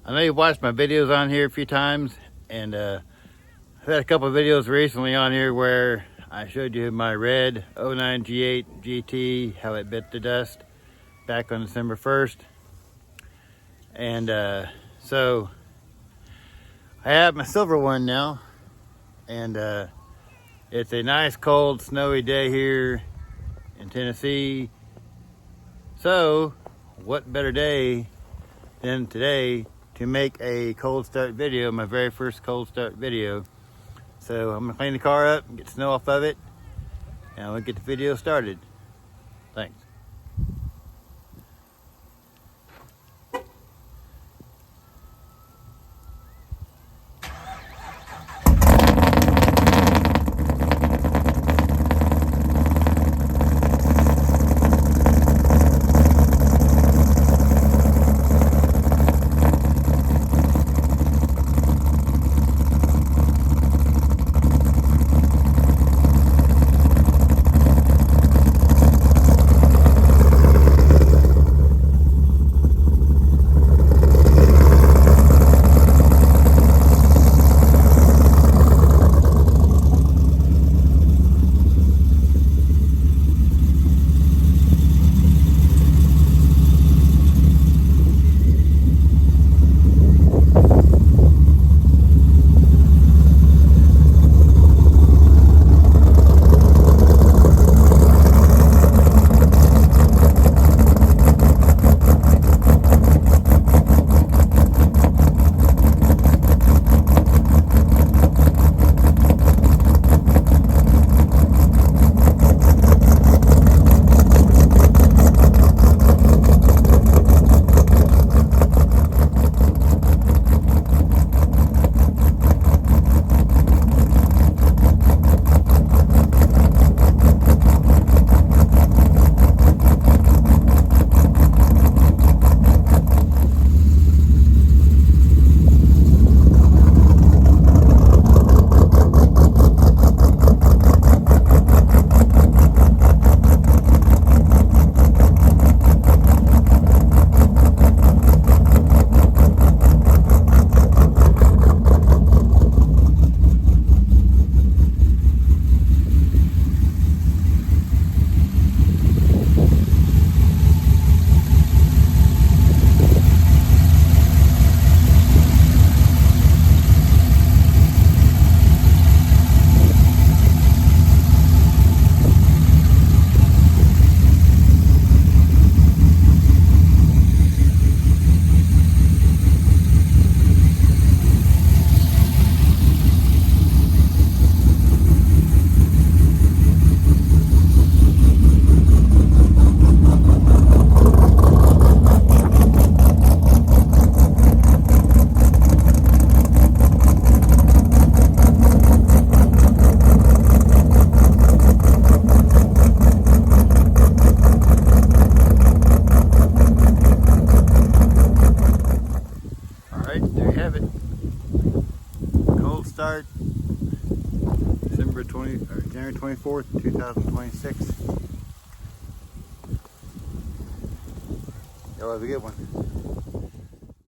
I know you've watched my videos on here a few times, and I've had a couple of videos recently on here where I showed you my red 09 G8 GT, how it bit the dust back on December 1st. And so I have my silver one now, and it's a nice cold snowy day here in Tennessee. So what better day than today to make a cold start video, my very first cold start video. So I'm gonna clean the car up and get snow off of it, and I'm gonna get the video started. Thanks. Start January 24th, 2026. Y'all have a good one.